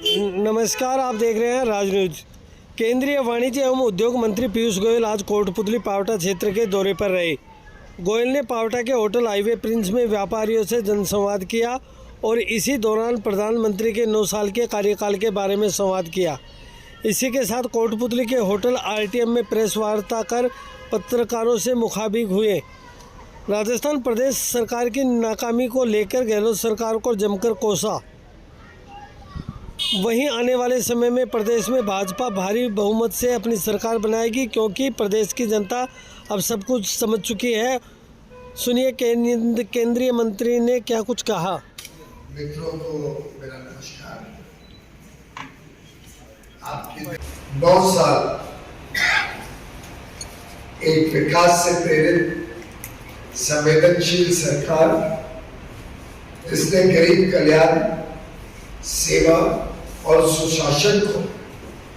नमस्कार, आप देख रहे हैं राज न्यूज। केंद्रीय वाणिज्य एवं उद्योग मंत्री पीयूष गोयल आज कोटपुतली पावटा क्षेत्र के दौरे पर रहे। गोयल ने पावटा के होटल हाईवे प्रिंस में व्यापारियों से जनसंवाद किया और इसी दौरान प्रधानमंत्री के 9 साल के कार्यकाल के बारे में संवाद किया। इसी के साथ कोटपुतली के होटल आरटीएम में प्रेस वार्ता कर पत्रकारों से मुखातिब हुए। राजस्थान प्रदेश सरकार की नाकामी को लेकर गहलोत सरकार को जमकर कोसा। वहीं आने वाले समय में प्रदेश में भाजपा भारी बहुमत से अपनी सरकार बनाएगी, क्योंकि प्रदेश की जनता अब सब कुछ समझ चुकी है। सुनिए केंद्रीय मंत्री ने क्या कुछ कहा। मित्रों को मेरा नमस्कार। आपके 9 साल एक विकास से प्रेरित संवेदनशील सरकार, जिसने गरीब कल्याण, सेवा और सुशासन को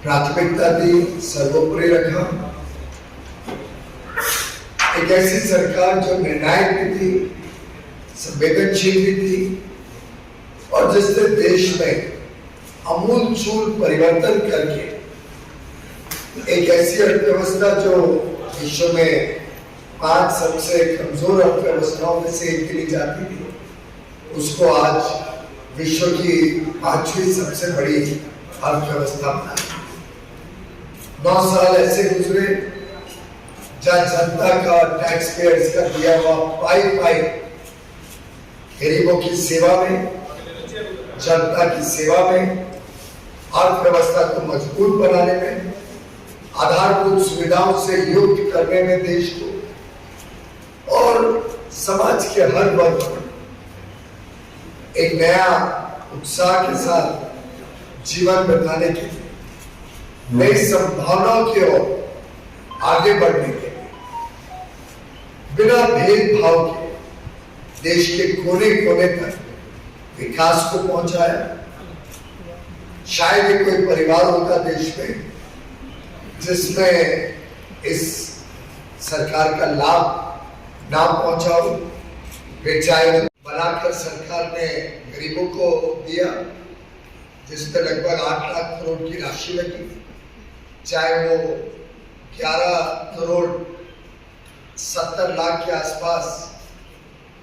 प्राथमिकता दी, सर्वोपरि रखा। एक ऐसी सरकार जो निर्णायक भी थी, संवेदनशील भी थी और जिसने देश में आमूलचूल परिवर्तन करके एक ऐसी अर्थव्यवस्था जो विश्व में 5 सबसे कमजोर अर्थव्यवस्थाओं में से एक गिनी जाती थी, उसको आज विश्व की 5वीं सबसे बड़ी अर्थव्यवस्था बनाई। 9 साल ऐसे गुजरे जहाँ जनता का, टैक्स पेयर्स का दिया हुआ पाई गरीबों की सेवा में, जनता की सेवा में, अर्थव्यवस्था को मजबूत बनाने में, आधारभूत सुविधाओं से युक्त करने में देश को, और समाज के हर वर्ग को एक नया उत्साह के साथ जीवन बिताने के लिए, नई संभावनाओं की ओर आगे बढ़ने के लिए, बिना भेदभाव के देश के कोने कोने तक विकास को पहुंचाया। शायद ही कोई परिवार होता देश में जिसमें इस सरकार का लाभ ना पहुंचा हो। चाहे बनाकर सरकार ने गरीबों को दिया, जिसमें लगभग 8 लाख करोड़ की राशि लगी, चाहे वो 11 करोड़ 70 लाख के आसपास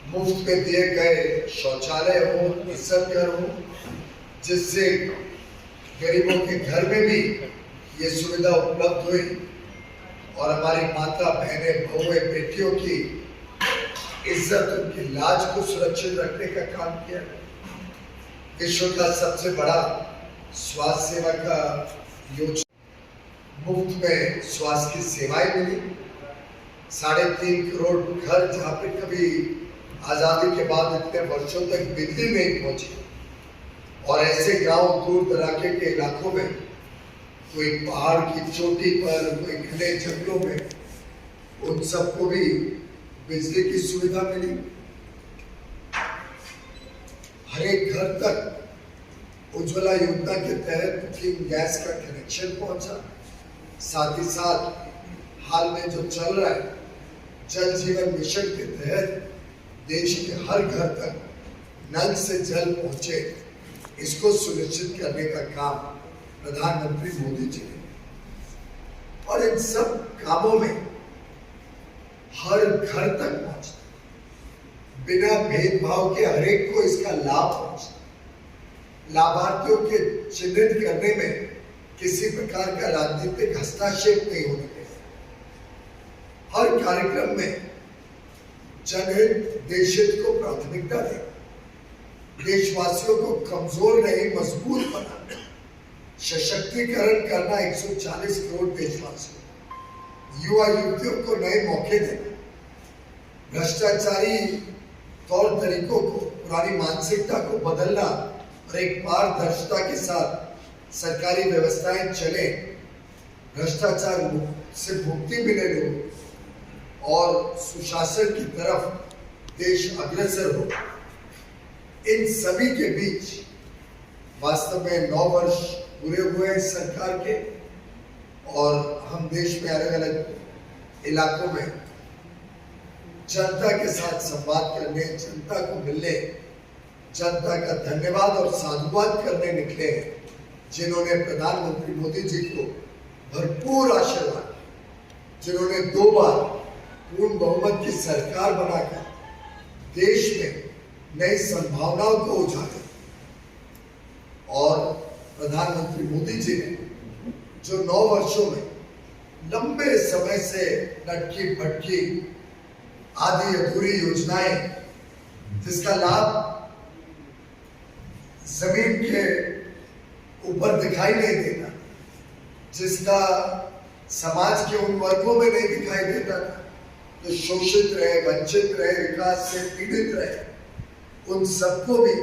मुफ्त में दिए गए शौचालय हो, इज्जत घर हो, जिससे गरीबों के घर में भी ये सुविधा उपलब्ध हुई और हमारी माता, बहनें, बहुएं, बेटियों की इज्जत, उनकी लाज को सुरक्षित रखने का काम किया। विश्व का सबसे बड़ा स्वास्थ्य सेवा का योजना, मुफ्त में स्वास्थ्य की सेवाएं मिली। 3.5 करोड़ घर जहाँ पे कभी आजादी के बाद इतने वर्षों तक बिजली नहीं पहुंची, और ऐसे गांव दूर दराके के इलाकों में, कोई पहाड़ की चोटी पर, कोई घने जंगलों में, उन सबको भी बिजली की सुविधा मिली। हर एक घर तक उज्ज्वला योजना के तहत कुकिंग गैस का कनेक्शन पहुंचा। साथ ही साथ हाल में जो चल रहा है जल जीवन मिशन के तहत देश के हर घर तक नल से जल पहुंचे, इसको सुनिश्चित करने का काम प्रधानमंत्री मोदी जी ने। और इन सब कामों में हर घर तक पहुंचता, बिना भेदभाव के हर एक को इसका लाभ पहुंचता, लाभार्थियों के चिन्हित करने में किसी प्रकार का राजनीतिक हस्तक्षेप नहीं होने देगा। हर कार्यक्रम में जनहित, देशहित को प्राथमिकता देगा, देशवासियों को कमजोर नहीं मजबूत बनाना, सशक्तिकरण करना 140 करोड़ देशवासियों, युवा युवतियों को नए मौके देना, भ्रष्टाचारी तौर तरीकों को, पुरानी मानसिकता को बदलना और एक पारदर्शिता के साथ सरकारी व्यवस्थाएं चले, भ्रष्टाचार से मुक्ति मिले लोगों और सुशासन की तरफ देश अग्रसर हो। इन सभी के बीच वास्तव में 9 वर्ष पूरे हुए हैं सरकार के, और हम देश में अलग अलग इलाकों में जनता के साथ संवाद करने, जनता को मिलने, जनता का धन्यवाद और साधुवाद करने निकले हैं। जिन्होंने प्रधानमंत्री मोदी जी को भरपूर आशीर्वाद, जिन्होंने 2 बार पूर्ण बहुमत की सरकार बनाकर देश में नई संभावनाओं को उजागर, और प्रधानमंत्री मोदी जी ने जो 9 वर्षों में लंबे समय से लटकी भटकी आधी अधूरी योजनाएं, जिसका लाभ जमीन के ऊपर दिखाई नहीं देता, जिसका समाज के उन वर्गों में नहीं दिखाई देता था जो शोषित रहे, वंचित रहे, विकास से पीड़ित रहे, उन सबको भी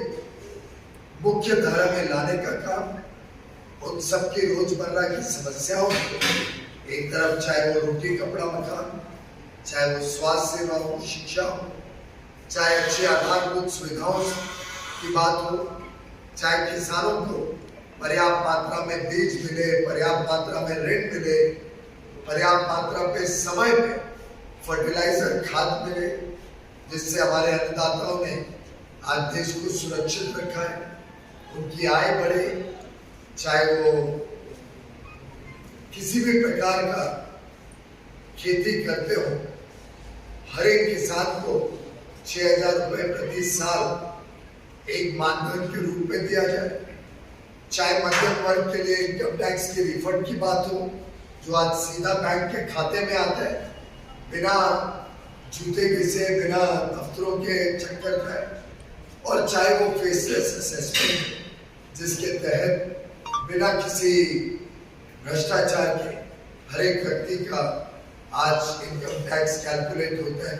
मुख्य धारा में लाने का काम, उन सबकी रोजमर्रा की समस्याओं को एक तरफ, चाहे वो रोटी कपड़ा मकान, चाहे वो स्वास्थ्य सेवा हो, शिक्षा हो, चाहे अच्छी आधारभूत सुविधाओं की बात हो, चाहे किसानों को पर्याप्त मात्रा में बीज मिले, पर्याप्त मात्रा में ऋण मिले, पर्याप्त मात्रा पे समय पे फर्टिलाइजर खाद मिले, जिससे हमारे अन्नदाताओं ने आज देश को सुरक्षित रखा है, उनकी आय बढ़े, चाहे वो किसी भी प्रकार का खेती करते हो, हर एक किसान को 6,000 रुपए प्रति साल एक मानधन के रूप में दिया जाए। चाहे मध्यम वर्ग के लिए इनकम टैक्स की रिफंड की बात हो, जो आज सीधा बैंक के खाते में आता है, बिना जूते घिसे, बिना दफ्तरों के चक्कर खाए, और चाहे वो फेसलेस असेसमेंट, जिसके तहत बिना किसी भ्रष्टाचार के हर एक व्यक्ति का आज इनकम टैक्स कैलकुलेट होता है।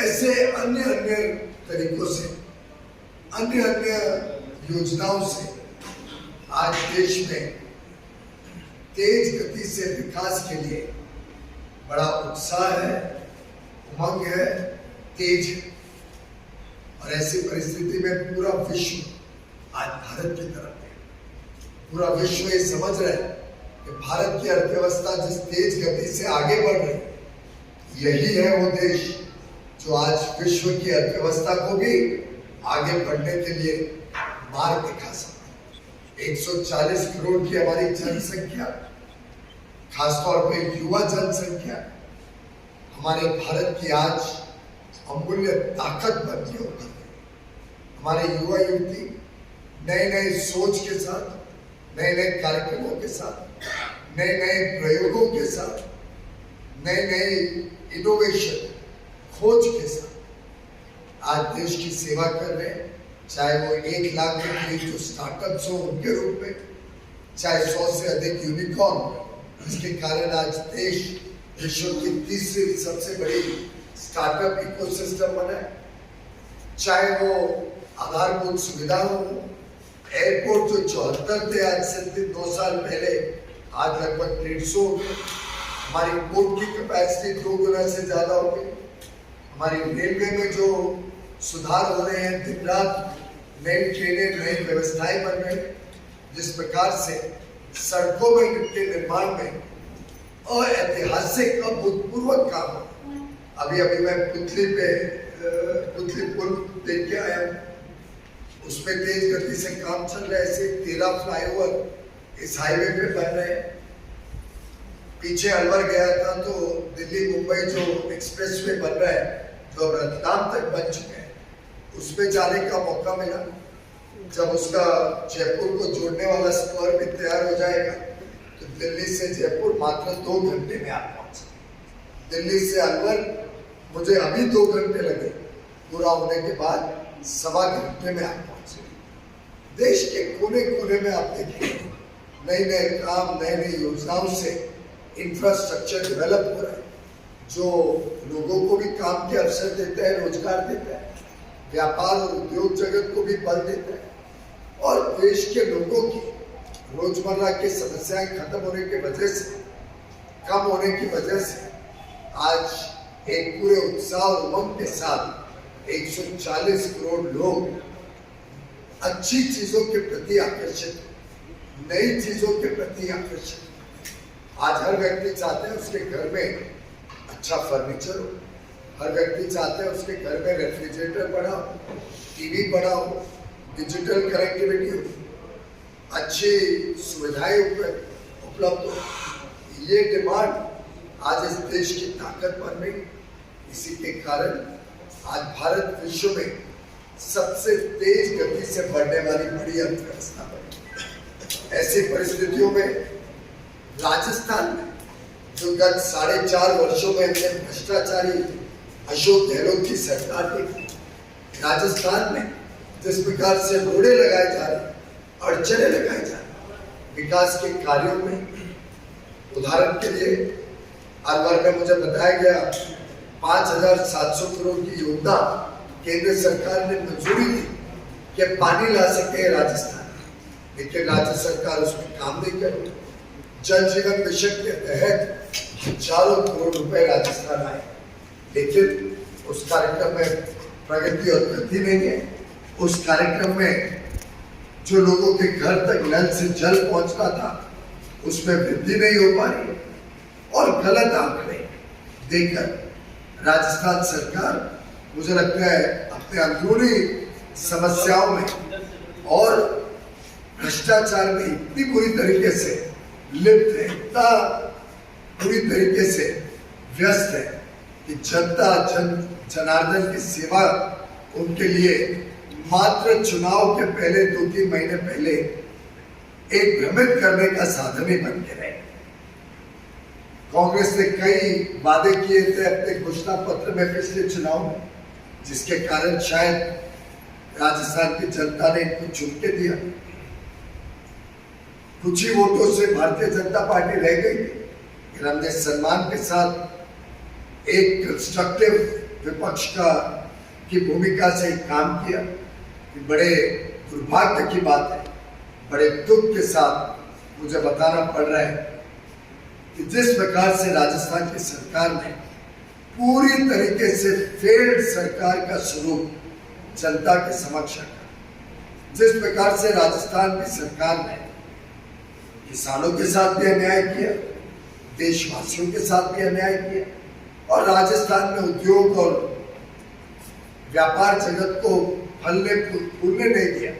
ऐसे अन्य तरीकों से, अन्य योजनाओं से आज देश में तेज गति से विकास के लिए बड़ा उत्साह है, उमंग है, तेज है। और ऐसी परिस्थिति में पूरा विश्व आज भारत की तरफ है। पूरा विश्व ये समझ रहा है कि भारत की अर्थव्यवस्था जिस तेज गति से आगे बढ़ रही है, यही है वो देश जो आज विश्व की अर्थव्यवस्था को भी आगे बढ़ने के लिए मार्ग दिखा सकता है। 140 करोड़ की हमारी जनसंख्या, खासतौर पे युवा जनसंख्या, हमारे भारत की आज अमूल्य ताकत बन के उभर रही है। हमारे युवा युवती नए नए सोच के साथ, नए नए कार्यक्रमों के साथ, नए नए प्रयोगों के साथ, नए नए इनोवेशन, खोज के साथ आज देश की सेवा कर रहे हैं। चाहे वो 1 लाख के करीब जो स्टार्टअप्स हो उनके रूप में, चाहे 100 से अधिक यूनिकॉर्न, जिसके कारण आज देश विश्व की तीसरी सबसे बड़ी स्टार्टअप इकोसिस्टम बना है, चाहे वो आधारभूत सुविधा हो, एयरपोर्ट जो 74 थे आज से 2 साल पहले, आज लगभग 150, हमारी पोर्ट की कैपेसिटी 2 गुना से ज्यादा हो गई। हमारी रेलवे में जो सुधार हो रहे हैं, दिन रात नई ट्रेनें, नई व्यवस्थाएं बन रही, जिस प्रकार से सड़कों में के निर्माण में ऐतिहासिक अभूतपूर्व काम हो। अभी मैं पुतली पुल देख के आया, उसमें तेज गति से काम चल रहा है। ऐसे 13 फ्लाईओवर इस हाईवे पे बन रहे हैं। पीछे अलवर गया था तो दिल्ली मुंबई जो एक्सप्रेसवे बन रहा है, जो अब रतलाम तक बन चुके हैं, उसमें जाने का मौका मिला। जब उसका जयपुर को जोड़ने वाला स्पर भी तैयार हो जाएगा तो दिल्ली से जयपुर मात्र 2 घंटे में आप पहुंचे। दिल्ली से अलवर मुझे अभी 2 घंटे लगे, पूरा होने के बाद 1.25 घंटे में आप पहुंचे। देश के कोने कोने में आप देखिए नए नए काम, नई नई योजनाओं से इंफ्रास्ट्रक्चर डेवलप हो रहा है, जो लोगों को भी काम के अवसर देता है, रोजगार देता है, व्यापार और उद्योग जगत को भी बल देता है, और देश के लोगों की रोजमर्रा की समस्याएं खत्म होने की वजह से, कम होने की वजह से आज एक पूरे उत्साह और उमंग के साथ 140 करोड़ लोग अच्छी चीजों के प्रति आकर्षित, नई चीजों के प्रति आकर्षित। आज हर व्यक्ति चाहते हैं उसके घर में अच्छा फर्नीचर हो, हर व्यक्ति चाहते हैं उसके घर में रेफ्रिजरेटर बड़ा हो, टीवी बड़ा हो, डिजिटल कनेक्टिविटी हो। अच्छी सुविधाएं उपलब्ध हो। ये डिमांड आज इस देश की ताकत बन रही। इसी के कारण आज भारत विश्व में सबसे तेज गति से बढ़ने वाली बड़ी अर्थव्यवस्था बनी। ऐसी परिस्थितियों में राजस्थान में जो गत 4.5 वर्षों में भ्रष्टाचारी अशोक गहलोत की सरकार थी, राजस्थान में जिस प्रकार से रोड़े लगाए जा रहे, अड़चने लगाए जा रहे विकास के कार्यों में, उदाहरण के लिए अलवर में मुझे बताया गया 5,700 करोड़ की योजना केंद्र सरकार ने मंजूरी दी कि पानी ला सके राजस्थान, लेकिन राज्य सरकार उसमें काम नहीं कर रही। जल जीवन मिशन के तहत हजारों करोड़ रुपए राजस्थान आए, लेकिन उस कार्यक्रम में प्रगति और गति नहीं है। उस कार्यक्रम में जो लोगों के घर तक नल से जल पहुंचना था, उसमें वृद्धि नहीं हो पा रही और गलत आंकड़े देकर राजस्थान सरकार, मुझे लगता है, अपने अंदरूनी समस्याओं में और भ्रष्टाचार में इतनी बुरी तरीके से लिप्त है, इतना बुरी तरीके से व्यस्त है कि जनता जनार्दन की सेवा उनके लिए मात्र चुनाव के पहले 2-3 महीने पहले एक भ्रमित करने का साधन ही बन के रहे। कांग्रेस ने कई वादे किए थे अपने घोषणा पत्र में पिछले चुनाव में, जिसके कारण शायद राजस्थान की जनता ने इनको चुन के दिया। कुछ ही वोटों से भारतीय जनता पार्टी रह गई, लेकिन हमने सम्मान के साथ एक कंस्ट्रक्टिव विपक्ष की भूमिका से काम किया। बड़े दुर्भाग्य की बात है, बड़े दुख के साथ मुझे बताना पड़ रहा है कि जिस प्रकार से राजस्थान की सरकार ने पूरी तरीके से फेल्ड सरकार का स्वरूप जनता के समक्ष रखा, जिस प्रकार से राजस्थान की सरकार ने किसानों के साथ भी अन्याय किया, देशवासियों के साथ भी अन्याय किया और राजस्थान में उद्योग और व्यापार जगत को फलने फूलने नहीं दिया,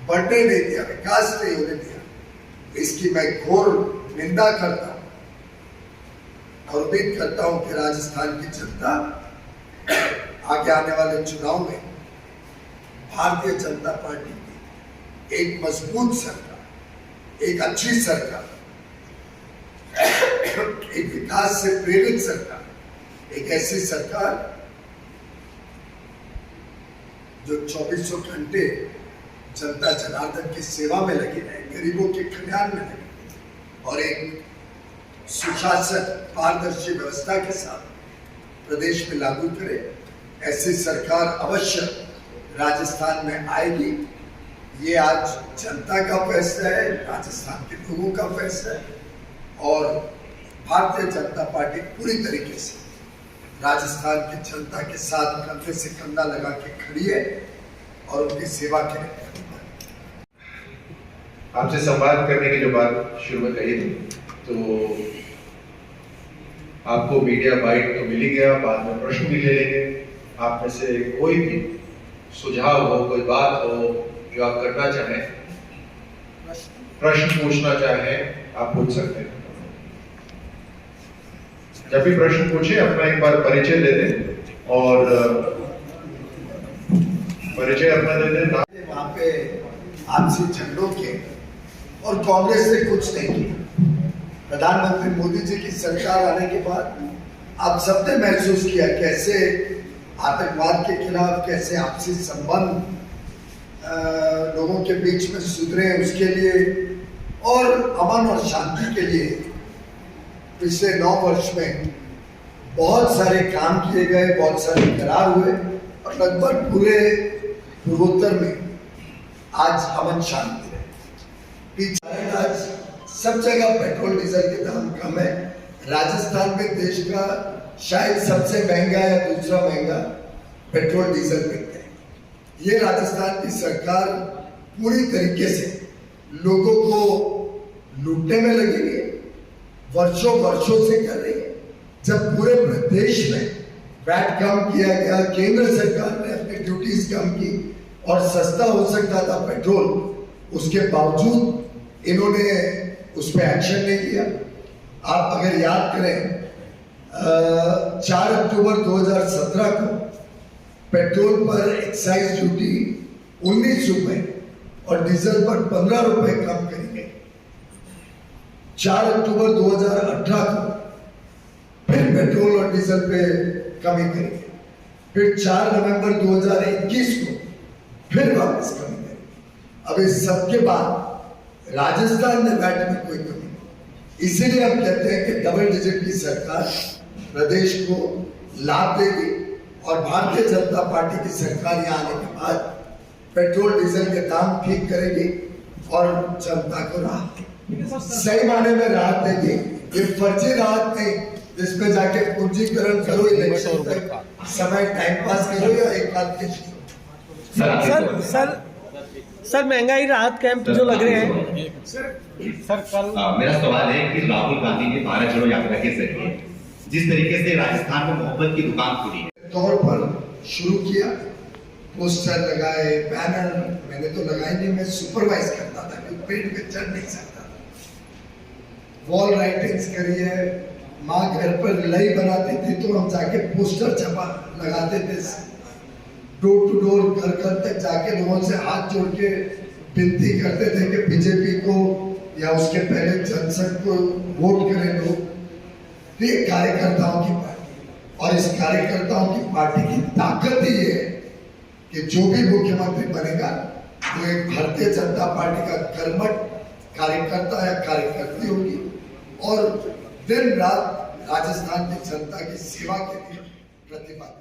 बढ़ने नहीं दिया, विकास नहीं होने दिया। इसकी मैं घोर निंदा करता हूं और उम्मीद करता हूं कि राजस्थान की जनता आगे आने वाले चुनाव में भारतीय जनता पार्टी की एक मजबूत सरकार, एक अच्छी सरकार, एक विकास से प्रेरित सरकार, एक ऐसी सरकार जो 24 घंटे जनता जनार्दन की सेवा में लगी रहे, गरीबों के कल्याण में लगी और एक सुशासन पारदर्शी व्यवस्था के साथ प्रदेश में लागू करे, ऐसी सरकार अवश्य राजस्थान में आएगी। ये आज जनता का फैसला है, राजस्थान के लोगों का फैसला है और भारतीय जनता पार्टी पूरी तरीके से राजस्थान की जनता के साथ कंधे से कंधा लगा के खड़ी है और उनकी सेवा के लिए। आपसे संवाद करने की जो बात शुरू में कही थी, तो आपको मीडिया बाइट तो मिल ही गया, बाद में प्रश्न भी ले लेंगे। आप में से कोई भी सुझाव हो, कोई बात हो जो आप करना चाहें, प्रश्न पूछना चाहें, आप पूछ सकते हैं। जब भी प्रश्न पूछे अपना एक बार परिचय दे दें और परिचय अपना दे दें। वहां पे आपसी झगड़ों के और कांग्रेस ने कुछ नहीं किया। प्रधानमंत्री मोदी जी की सरकार आने के बाद आप सबने महसूस किया कैसे आतंकवाद के खिलाफ, कैसे आपसी संबंध लोगों के बीच में सुधरे, उसके लिए और अमन और शांति के लिए पिछले 9 वर्ष में बहुत सारे काम किए गए, बहुत सारे करार हुए और लगभग पूरे पूर्वोत्तर में आज अमन शांति है। पीछे आज सब जगह पेट्रोल डीजल के दाम कम है। राजस्थान में देश का शायद सबसे महंगा या दूसरा महंगा पेट्रोल डीजल मिलता है। ये राजस्थान की सरकार पूरी तरीके से लोगों को लूटने में लगी हुई है, वर्षों से कर रही है। जब पूरे प्रदेश में वैट कम किया गया, केंद्र सरकार ने अपनी ड्यूटीज कम की और सस्ता हो सकता था पेट्रोल, उसके बावजूद इन्होंने उस पर एक्शन नहीं किया। आप अगर याद करें 4 अक्टूबर 2017 को पेट्रोल पर एक्साइज ड्यूटी 19 रुपए और डीजल पर 15 रुपए कम करी गई। 4 अक्टूबर 2018 को फिर पेट्रोल और डीजल पे कमी करी गई। फिर 4 नवंबर 2021 को फिर वापस कमी करी। अब इस सबके बाद राजस्थान में वैट में कोई कमी नहीं। इसीलिए हम कहते हैं कि डबल डिजिट की सरकार प्रदेश को लाभ देगी और भारतीय जनता पार्टी की सरकार यहाँ आने के बाद पेट्रोल डीजल के दाम ठीक करेगी और जनता को राहत देगी, सही माने में राहत देगी। ये फर्जी राहत नहीं जिसमें जाके पूंजीकरण करो, इलेक्शन तक समय टाइम पास करो या एक आध के सर महंगाई राहत कैंप जो लग रहे हैं सर कल मेरा सवाल है कि राहुल गांधी ने भारत जोड़ो यात्रा के जरिए जिस तरीके से राजस्थान में मोहब्बत की दुकान खुली है तौर पर शुरू किया, पोस्टर लगाए, बैनर मैंने तो लगाए नहीं, मैं सुपरवाइज करता था क्योंकि पेड़ पे चढ़ नहीं सकता था। वॉल राइटिंग्स करी है, माँ घर पर लई बनाती थी तो हम जाके पोस्टर छपा लगाते थे, डोर टू डोर घर घर तक जाके लोगों से हाथ जोड़ के विनती करते थे कि बीजेपी को या उसके पहले जनसंघ को वोट करें लोग। ये कार्यकर्ताओं की पार्टी और इस कार्यकर्ताओं की पार्टी की ताकत ही है कि जो भी मुख्यमंत्री बनेगा वो एक भारतीय जनता पार्टी का कर्मठ कार्यकर्ता या कार्यकर्ती होगी और दिन रात राजस्थान की जनता की सेवा के लिए प्रतिबद्ध।